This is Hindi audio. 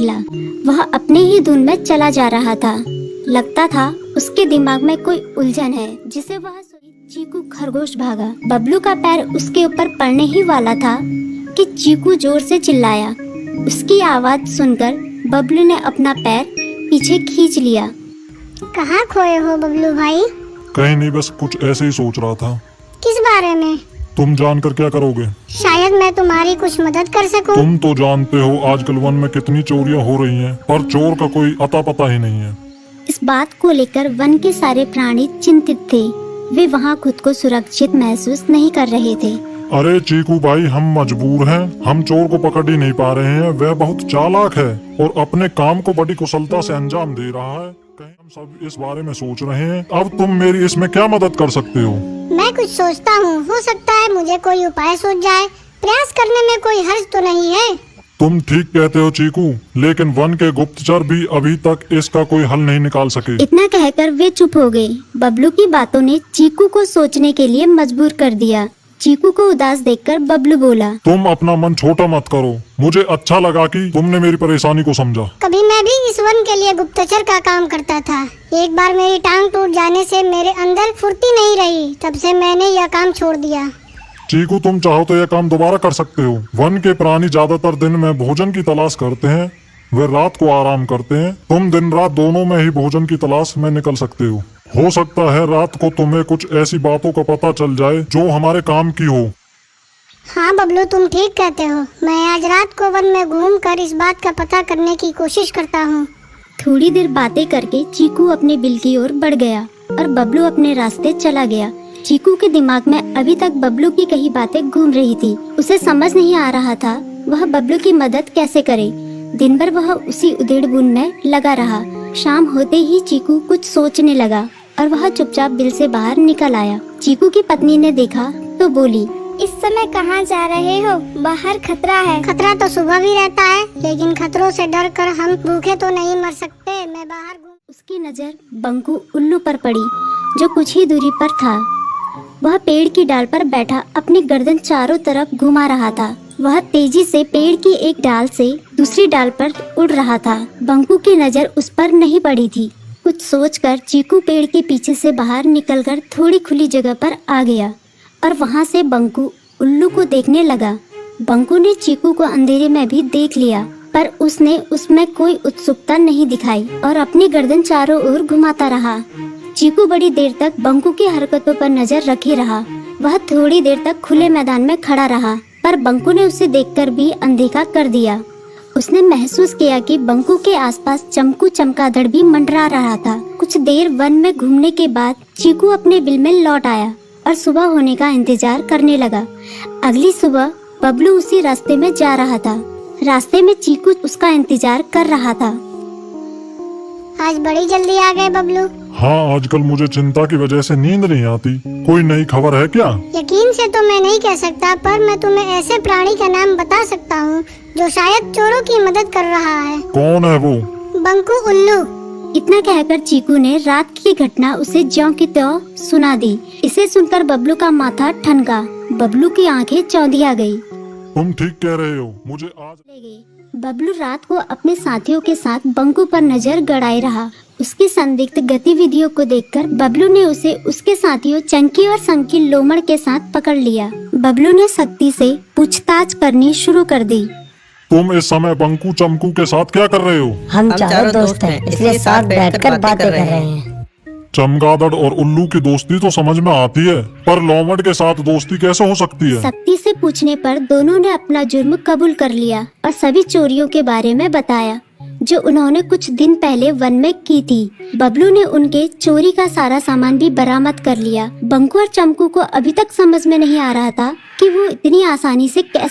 निकला। वह अपने ही धुन में चला जा रहा था। लगता था उसके दिमाग में कोई उलझन है जिसे वह चीकू खरगोश भागा। बबलू का पैर उसके ऊपर पड़ने ही वाला था कि चीकू जोर से चिल्लाया। उसकी आवाज सुनकर बबलू ने अपना पैर पीछे खींच लिया। कहाँ खोए हो बबलू भाई? कहीं नहीं, बस कुछ ऐसे ही सोच रहा था। किस बारे में? तुम जानकर क्या करोगे? शायद मैं तुम्हारी कुछ मदद कर सकूं। तुम तो जानते हो आजकल वन में कितनी चोरियां हो रही हैं, पर चोर का कोई अता पता ही नहीं है। इस बात को लेकर वन के सारे प्राणी चिंतित थे। वे वहाँ खुद को सुरक्षित महसूस नहीं कर रहे थे। अरे चीकू भाई, हम मजबूर हैं। हम चोर को पकड़ ही नहीं पा रहे हैं। वह बहुत चालाक है और अपने काम को बड़ी कुशलता से अंजाम दे रहा है। कहीं हम सब इस बारे में सोच रहे हैं। अब तुम मेरी इसमें क्या मदद कर सकते हो? मैं कुछ सोचता हूँ, हो सकता है मुझे कोई उपाय सूझ जाए। प्रयास करने में कोई हर्ज तो नहीं है। तुम ठीक कहते हो चीकू, लेकिन वन के गुप्तचर भी अभी तक इसका कोई हल नहीं निकाल सके। इतना कहकर वे चुप हो गए। बबलू की बातों ने चीकू को सोचने के लिए मजबूर कर दिया। चीकू को उदास देखकर बबलू बोला, तुम अपना मन छोटा मत करो। मुझे अच्छा लगा कि तुमने मेरी परेशानी को समझा। कभी मैं भी इस वन के लिए गुप्तचर का काम करता था। एक बार मेरी टांग टूट जाने से मेरे अंदर फुर्ती नहीं रही। तब से मैंने यह काम छोड़ दिया। चीकू, तुम चाहो तो यह काम दोबारा कर सकते हो। वन के प्राणी ज्यादातर दिन में भोजन की तलाश करते हैं, वे रात को आराम करते हैं। तुम दिन रात दोनों में ही भोजन की तलाश में निकल सकते हो सकता है रात को तुम्हें कुछ ऐसी बातों का पता चल जाए जो हमारे काम की हो। हाँ बबलू, तुम ठीक कहते हो। मैं आज रात को वन में घूमकर इस बात का पता करने की कोशिश करता हूँ। थोड़ी देर बातें करके चीकू अपने बिल की ओर बढ़ गया और बबलू अपने रास्ते चला गया। चीकू के दिमाग में अभी तक बबलू की कई बातें घूम रही थी। उसे समझ नहीं आ रहा था वह बबलू की मदद कैसे करे। दिन भर वह उसी उधेड़-बुन में लगा रहा। शाम होते ही चीकू कुछ सोचने लगा और वह चुपचाप बिल से बाहर निकल आया। चीकू की पत्नी ने देखा तो बोली, इस समय कहाँ जा रहे हो? बाहर खतरा है। खतरा तो सुबह भी रहता है, लेकिन खतरों से डर कर हम भूखे तो नहीं मर सकते। मैं बाहर उसकी नजर बंकू उल्लू पर पड़ी जो कुछ ही दूरी पर था। वह पेड़ की डाल पर बैठा अपनी गर्दन चारों तरफ घुमा रहा था। वह तेजी से पेड़ की एक डाल से दूसरी डाल पर उड़ रहा था। बंकू की नजर उस पर नहीं पड़ी थी। कुछ सोचकर चीकू पेड़ के पीछे से बाहर निकलकर थोड़ी खुली जगह पर आ गया और वहां से बंकू उल्लू को देखने लगा। बंकू ने चीकू को अंधेरे में भी देख लिया, पर उसने उसमें कोई उत्सुकता नहीं दिखाई और अपनी गर्दन चारों ओर घुमाता रहा। चीकू बड़ी देर तक बंकू की हरकतों पर नजर रखे रहा। वह थोड़ी देर तक खुले मैदान में खड़ा रहा, पर बंकू ने उसे देखकर भी अनदेखा कर दिया। उसने महसूस किया कि बंकू के आसपास चमकू चमगादड़ भी मंडरा रहा था। कुछ देर वन में घूमने के बाद चीकू अपने बिल में लौट आया और सुबह होने का इंतजार करने लगा। अगली सुबह बबलू उसी रास्ते में जा रहा था। रास्ते में चीकू उसका इंतजार कर रहा था। आज बड़ी जल्दी आ गए बबलू। हाँ, आजकल मुझे चिंता की वजह से नींद नहीं आती। कोई नई खबर है क्या? यकीन से तो मैं नहीं कह सकता, पर मैं तुम्हें ऐसे प्राणी का नाम बता सकता हूँ जो शायद चोरों की मदद कर रहा है। कौन है वो? बंकू उल्लू। इतना कहकर चीकू ने रात की घटना उसे ज्यों की त्यों सुना दी। इसे सुनकर बबलू का माथा ठनका। बबलू की आंखें चौंधिया गई। तुम ठीक कह रहे हो, मुझे आज बबलू रात को अपने साथियों के साथ बंकू पर नजर गड़ाए रहा। उसकी संदिग्ध गतिविधियों को देखकर बबलू ने उसे उसके साथियों चंकी और संकी लोमड़ के साथ पकड़ लिया। बबलू ने सख्ती से पूछताछ करनी शुरू कर दी। तुम इस समय बंकू चमकू के साथ क्या कर रहे हो? हम चारों दोस्त हैं, इसलिए साथ बैठकर बातें कर रहे हैं। चमगादड़ और उल्लू की दोस्ती तो समझ में आती है, पर लोमड़ के साथ दोस्ती कैसे हो सकती है? सख्ती से पूछने पर दोनों ने अपना जुर्म कबूल कर लिया और सभी चोरियों के बारे में बताया जो उन्होंने कुछ दिन पहले वन में की थी। बबलू ने उनके चोरी का सारा सामान भी बरामद कर लिया। बंकू और चमकू को अभी तक समझ में नहीं आ रहा था कि वो इतनी आसानी से कैसे